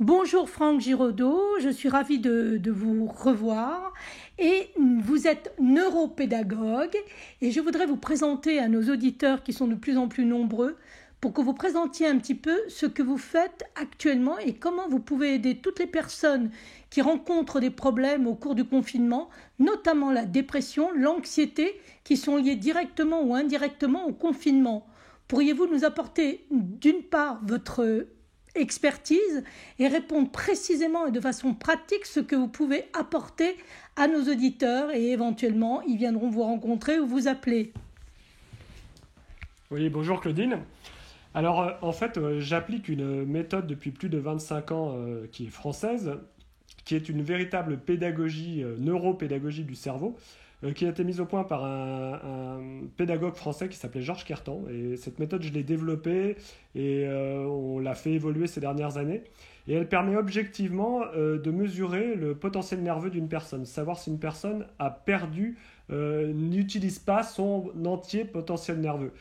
Bonjour Franck Giraudot, je suis ravie de vous revoir et vous êtes neuropédagogue et je voudrais vous présenter à nos auditeurs qui sont de plus en plus nombreux pour que vous présentiez un petit peu ce que vous faites actuellement et comment vous pouvez aider toutes les personnes qui rencontrent des problèmes au cours du confinement, notamment la dépression, l'anxiété qui sont liées directement ou indirectement au confinement. Pourriez-vous nous apporter d'une part votre expertise et répondre précisément et de façon pratique ce que vous pouvez apporter à nos auditeurs et éventuellement ils viendront vous rencontrer ou vous appeler. Oui, bonjour Claudine. Alors en fait, j'applique une méthode depuis plus de 25 ans qui est française, qui est une véritable pédagogie, neuropédagogie du cerveau, qui a été mise au point par un pédagogue français qui s'appelait Georges Kertan. Et cette méthode, je l'ai développée et on l'a fait évoluer ces dernières années. Et elle permet objectivement de mesurer le potentiel nerveux d'une personne, savoir si une personne a perdu, n'utilise pas son entier potentiel nerveux.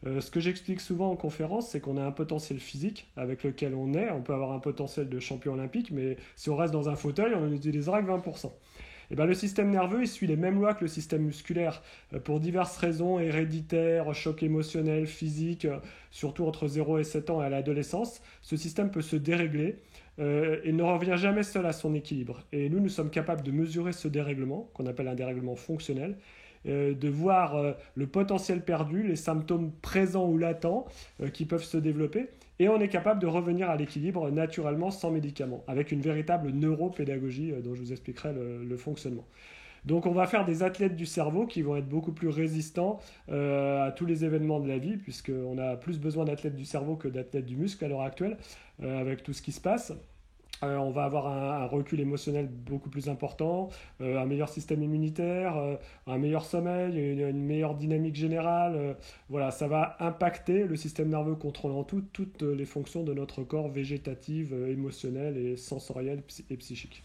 Ce que j'explique souvent en conférence, c'est qu'on a un potentiel physique avec lequel on est. On peut avoir un potentiel de champion olympique, mais si on reste dans un fauteuil, on n'utilisera que 20%. Et ben, le système nerveux, il suit les mêmes lois que le système musculaire pour diverses raisons héréditaires, choc émotionnel, physique, surtout entre 0 et 7 ans et à l'adolescence. Ce système peut se dérégler et ne revient jamais seul à son équilibre. Et nous sommes capables de mesurer ce dérèglement, qu'on appelle un dérèglement fonctionnel, de voir le potentiel perdu, les symptômes présents ou latents qui peuvent se développer, et on est capable de revenir à l'équilibre naturellement sans médicaments, avec une véritable neuropédagogie dont je vous expliquerai le fonctionnement. Donc on va faire des athlètes du cerveau qui vont être beaucoup plus résistants à tous les événements de la vie, puisqu'on a plus besoin d'athlètes du cerveau que d'athlètes du muscle à l'heure actuelle, avec tout ce qui se passe. On va avoir un recul émotionnel beaucoup plus important, un meilleur système immunitaire, un meilleur sommeil, une meilleure dynamique générale. Voilà, ça va impacter le système nerveux contrôlant toutes les fonctions de notre corps végétative, émotionnelle et sensorielle et psychique.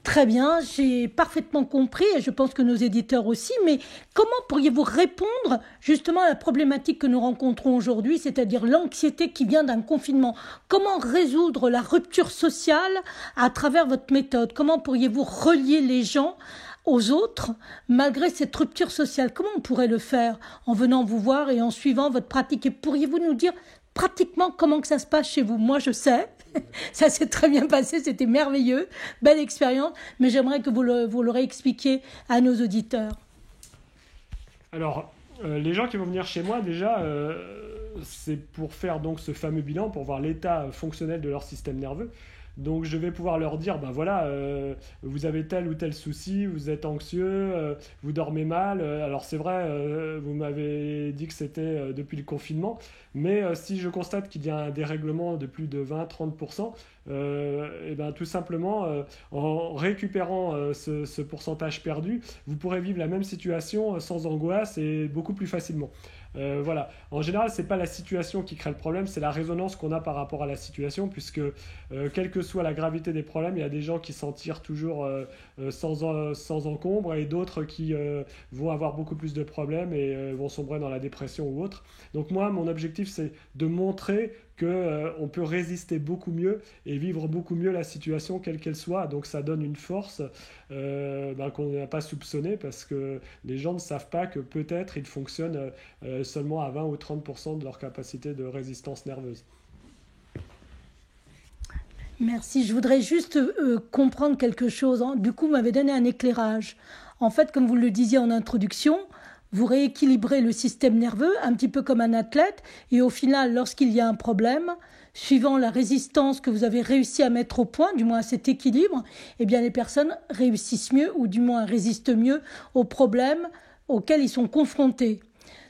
Très bien, j'ai parfaitement compris et je pense que nos éditeurs aussi, mais comment pourriez-vous répondre justement à la problématique que nous rencontrons aujourd'hui, c'est-à-dire l'anxiété qui vient d'un confinement? Comment résoudre la rupture sociale à travers votre méthode? Comment pourriez-vous relier les gens aux autres malgré cette rupture sociale? Comment on pourrait le faire en venant vous voir et en suivant votre pratique? Et pourriez-vous nous dire pratiquement comment que ça se passe chez vous? Moi, je sais, ça s'est très bien passé, c'était merveilleux, belle expérience, mais j'aimerais que vous l'aurez expliqué à nos auditeurs. Alors, les gens qui vont venir chez moi, déjà, c'est pour faire donc ce fameux bilan, pour voir l'état fonctionnel de leur système nerveux. Donc je vais pouvoir leur dire, ben voilà, vous avez tel ou tel souci, vous êtes anxieux, vous dormez mal. Alors c'est vrai, vous m'avez dit que c'était depuis le confinement, mais si je constate qu'il y a un dérèglement de plus de 20-30%, et ben, tout simplement, en récupérant ce pourcentage perdu, vous pourrez vivre la même situation sans angoisse et beaucoup plus facilement. Voilà. En général, ce n'est pas la situation qui crée le problème, c'est la résonance qu'on a par rapport à la situation, puisque quelle que soit la gravité des problèmes, il y a des gens qui s'en tirent toujours sans encombre et d'autres qui vont avoir beaucoup plus de problèmes et vont sombrer dans la dépression ou autre. Donc moi, mon objectif, c'est de montrer qu'on peut résister beaucoup mieux et vivre beaucoup mieux la situation quelle qu'elle soit. Donc ça donne une force qu'on n'a pas soupçonnée, parce que les gens ne savent pas que peut-être ils fonctionnent seulement à 20 ou 30% de leur capacité de résistance nerveuse. Merci, je voudrais juste comprendre quelque chose. Du coup, vous m'avez donné un éclairage. En fait, comme vous le disiez en introduction, vous rééquilibrez le système nerveux un petit peu comme un athlète et au final, lorsqu'il y a un problème, suivant la résistance que vous avez réussi à mettre au point, du moins à cet équilibre, eh bien les personnes réussissent mieux ou du moins résistent mieux aux problèmes auxquels ils sont confrontés.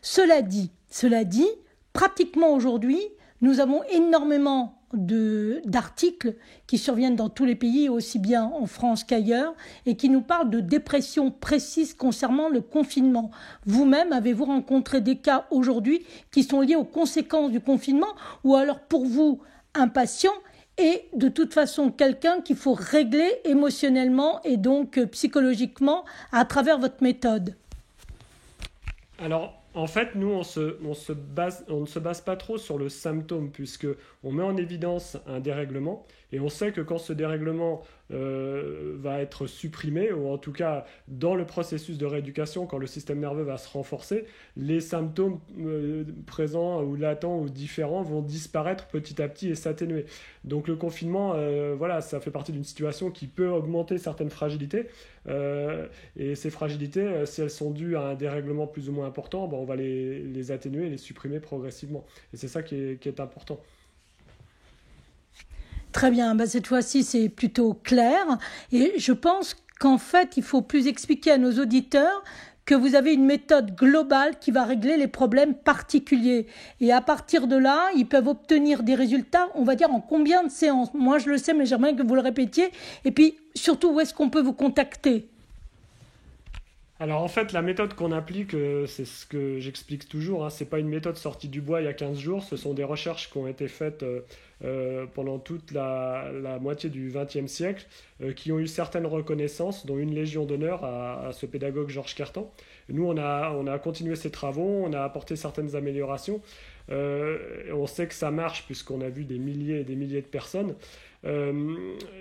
Cela dit, pratiquement aujourd'hui, nous avons énormément d'articles qui surviennent dans tous les pays, aussi bien en France qu'ailleurs, et qui nous parlent de dépression précise concernant le confinement. Vous-même, avez-vous rencontré des cas aujourd'hui qui sont liés aux conséquences du confinement, ou alors pour vous, un patient et de toute façon quelqu'un qu'il faut régler émotionnellement et donc psychologiquement à travers votre méthode? Alors, En fait, nous, on ne se base pas trop sur le symptôme, puisque on met en évidence un dérèglement, et on sait que quand ce dérèglement va être supprimé, ou en tout cas dans le processus de rééducation, quand le système nerveux va se renforcer, les symptômes présents ou latents ou différents vont disparaître petit à petit et s'atténuer. Donc le confinement, voilà, ça fait partie d'une situation qui peut augmenter certaines fragilités, et ces fragilités, si elles sont dues à un dérèglement plus ou moins important, ben, on va les atténuer et les supprimer progressivement. Et c'est ça qui est important. Très bien, bah cette fois-ci c'est plutôt clair et je pense qu'en fait il faut plus expliquer à nos auditeurs que vous avez une méthode globale qui va régler les problèmes particuliers. Et à partir de là, ils peuvent obtenir des résultats, on va dire, en combien de séances? Moi je le sais, mais j'aimerais que vous le répétiez. Et puis surtout, où est-ce qu'on peut vous contacter? Alors en fait, la méthode qu'on applique, c'est ce que j'explique toujours, hein, c'est pas une méthode sortie du bois il y a 15 jours, ce sont des recherches qui ont été faites pendant toute la moitié du XXe siècle, qui ont eu certaines reconnaissances, dont une Légion d'honneur à ce pédagogue Georges Kertan. Nous, on a continué ces travaux, on a apporté certaines améliorations, on sait que ça marche puisqu'on a vu des milliers et des milliers de personnes.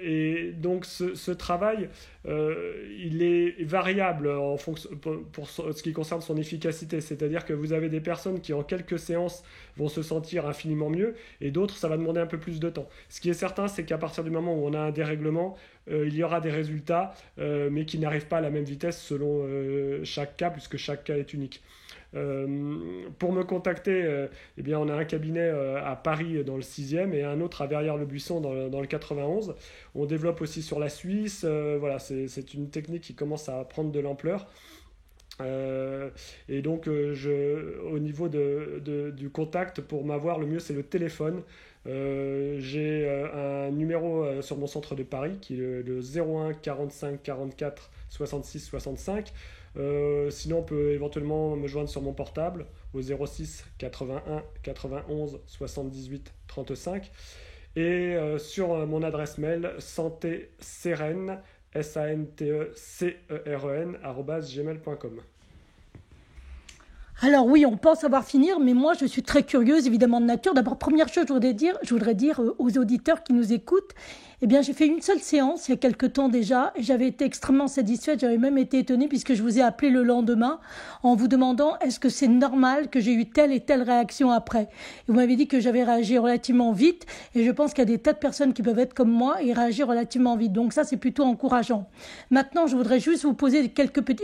Et donc ce travail, il est variable en fonction, pour ce qui concerne son efficacité. C'est-à-dire que vous avez des personnes qui en quelques séances vont se sentir infiniment mieux et d'autres, ça va demander un peu plus de temps. Ce qui est certain, c'est qu'à partir du moment où on a un dérèglement, il y aura des résultats, mais qui n'arrivent pas à la même vitesse selon chaque cas, puisque chaque cas est unique. Pour me contacter, eh bien, on a un cabinet à Paris dans le 6e et un autre à Verrières-le-Buisson dans le 91. On développe aussi sur la Suisse. Voilà, c'est une technique qui commence à prendre de l'ampleur. Et donc, au niveau du contact, pour m'avoir, le mieux c'est le téléphone. J'ai un numéro sur mon centre de Paris qui est le 01 45 44 66 65. Sinon, on peut éventuellement me joindre sur mon portable au 06 81 91 78 35 et sur mon adresse mail santéceren SANTECEREN @gmail.com. Alors oui, on pense avoir finir, mais moi je suis très curieuse évidemment de nature. D'abord, première chose, je voudrais dire aux auditeurs qui nous écoutent, eh bien j'ai fait une seule séance il y a quelque temps déjà et j'avais été extrêmement satisfaite, j'avais même été étonnée puisque je vous ai appelé le lendemain en vous demandant est-ce que c'est normal que j'ai eu telle et telle réaction après. Et vous m'avez dit que j'avais réagi relativement vite et je pense qu'il y a des tas de personnes qui peuvent être comme moi et réagir relativement vite. Donc ça c'est plutôt encourageant. Maintenant, je voudrais juste vous poser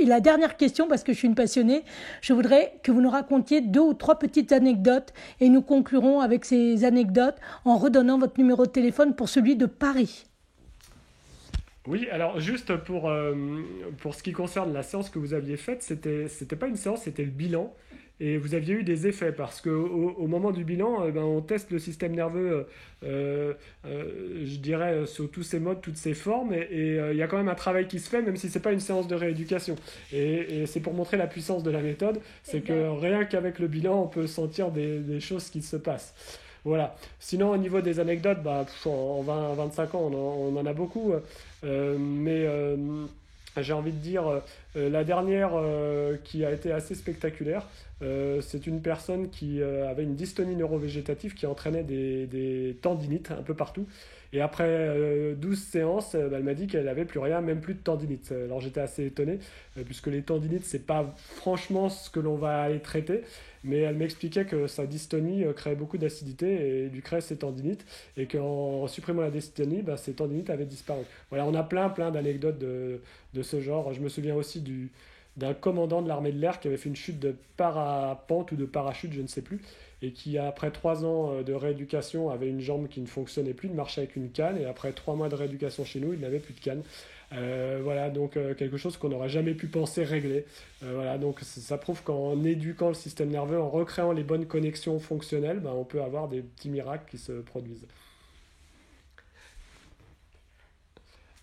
la dernière question parce que je suis une passionnée. Je voudrais que vous nous racontiez 2 ou 3 petites anecdotes et nous conclurons avec ces anecdotes en redonnant votre numéro de téléphone pour celui de Paris. Oui, alors juste pour ce qui concerne la séance que vous aviez faite, c'était pas une séance, c'était le bilan. Et vous aviez eu des effets parce qu'au moment du bilan, on teste le système nerveux, je dirais, sur tous ses modes, toutes ses formes. Et il y a quand même un travail qui se fait, même si ce n'est pas une séance de rééducation. Et c'est pour montrer la puissance de la méthode, c'est que rien qu'avec le bilan, on peut sentir des choses qui se passent. Voilà. Sinon, au niveau des anecdotes, en 25 ans, on en a beaucoup. Mais j'ai envie de dire, la dernière qui a été assez spectaculaire, c'est une personne qui avait une dystonie neurovégétative qui entraînait des tendinites un peu partout. Et après 12 séances, elle m'a dit qu'elle n'avait plus rien, même plus de tendinite. Alors j'étais assez étonné, puisque les tendinites, c'est pas franchement ce que l'on va aller traiter. Mais elle m'expliquait que sa dystonie créait beaucoup d'acidité et lui créait ses tendinites. Et qu'en supprimant la dystonie, ses tendinites avaient disparu. Voilà, on a plein d'anecdotes de ce genre. Je me souviens aussi d'un commandant de l'armée de l'air qui avait fait une chute de parapente ou de parachute, je ne sais plus, et qui, après 3 ans de rééducation, avait une jambe qui ne fonctionnait plus, ne marchait avec une canne, et après 3 mois de rééducation chez nous, il n'avait plus de canne. Voilà, donc quelque chose qu'on n'aurait jamais pu penser régler. Voilà, donc ça prouve qu'en éduquant le système nerveux, en recréant les bonnes connexions fonctionnelles, on peut avoir des petits miracles qui se produisent.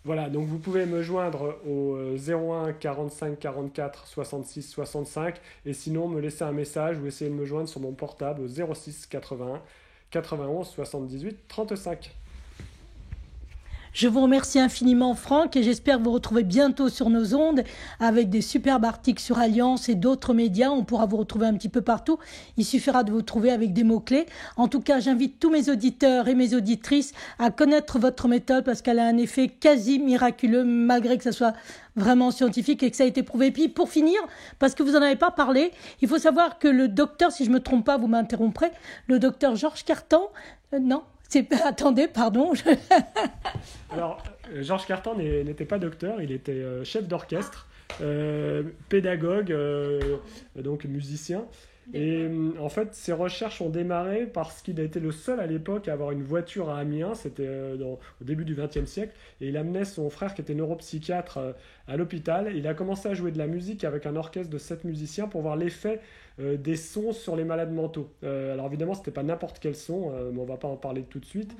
Voilà, donc vous pouvez me joindre au 01 45 44 66 65 et sinon me laisser un message ou essayer de me joindre sur mon portable au 06 81 91 78 35. Je vous remercie infiniment, Franck, et j'espère vous retrouver bientôt sur nos ondes avec des superbes articles sur Alliance et d'autres médias. On pourra vous retrouver un petit peu partout. Il suffira de vous trouver avec des mots-clés. En tout cas, j'invite tous mes auditeurs et mes auditrices à connaître votre méthode parce qu'elle a un effet quasi miraculeux, malgré que ça soit vraiment scientifique et que ça a été prouvé. Et puis, pour finir, parce que vous n'en avez pas parlé, il faut savoir que le docteur, si je ne me trompe pas, vous m'interromprez, le docteur Georges Cartan, non, attendez, pardon. Alors, Georges Cartan n'était pas docteur, il était chef d'orchestre, pédagogue, donc musicien. Et en fait, ses recherches ont démarré parce qu'il a été le seul à l'époque à avoir une voiture à Amiens, c'était au début du XXe siècle, et il amenait son frère qui était neuropsychiatre à l'hôpital. Il a commencé à jouer de la musique avec un orchestre de 7 musiciens pour voir l'effet des sons sur les malades mentaux. Alors évidemment, c'était pas n'importe quel son, mais on va pas en parler tout de suite.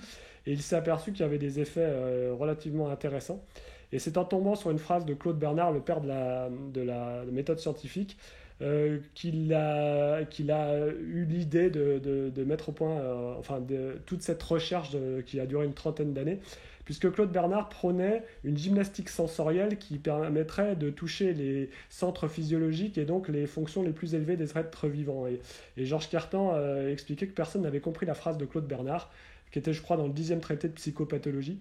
Et il s'est aperçu qu'il y avait des effets relativement intéressants. Et c'est en tombant sur une phrase de Claude Bernard, le père de la méthode scientifique, qu'il a eu l'idée de mettre au point toute cette recherche qui a duré une trentaine d'années, puisque Claude Bernard prônait une gymnastique sensorielle qui permettrait de toucher les centres physiologiques et donc les fonctions les plus élevées des êtres vivants. Et Georges Cartan expliquait que personne n'avait compris la phrase de Claude Bernard, qui était, je crois, dans le 10e traité de psychopathologie.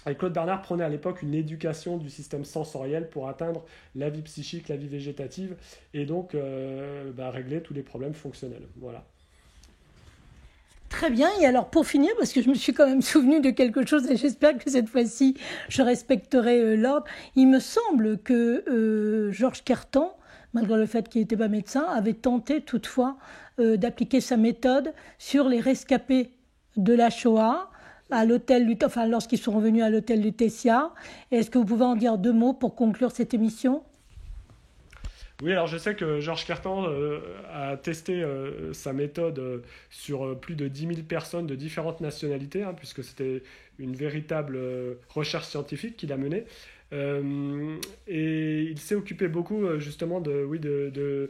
Et Claude Bernard prenait à l'époque une éducation du système sensoriel pour atteindre la vie psychique, la vie végétative, et donc régler tous les problèmes fonctionnels. Voilà. Très bien, et alors pour finir, parce que je me suis quand même souvenu de quelque chose, et j'espère que cette fois-ci, je respecterai l'ordre, il me semble que Georges Cartan, malgré le fait qu'il n'était pas médecin, avait tenté toutefois d'appliquer sa méthode sur les rescapés de la Shoah, lorsqu'ils sont revenus à l'hôtel Lutetia. Est-ce que vous pouvez en dire 2 mots pour conclure cette émission ? Oui, alors je sais que Georges Cartan a testé sa méthode sur plus de 10 000 personnes de différentes nationalités, puisque c'était une véritable recherche scientifique qu'il a menée. Et il s'est occupé beaucoup justement de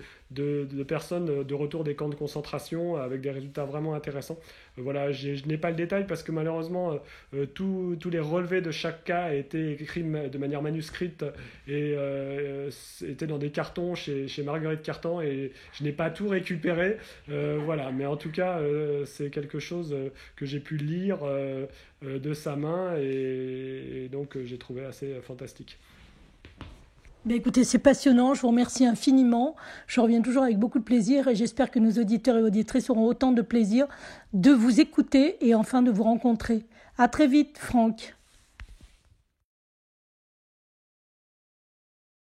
personnes de retour des camps de concentration avec des résultats vraiment intéressants. Voilà, je n'ai pas le détail parce que malheureusement tous les relevés de chaque cas étaient écrits de manière manuscrite et étaient dans des cartons chez Marguerite Cartan et je n'ai pas tout récupéré. Voilà, mais en tout cas c'est quelque chose que j'ai pu lire de sa main et donc j'ai trouvé assez fantastique. Ben écoutez, c'est passionnant, je vous remercie infiniment. Je reviens toujours avec beaucoup de plaisir et j'espère que nos auditeurs et auditrices auront autant de plaisir de vous écouter et enfin de vous rencontrer. À très vite, Franck.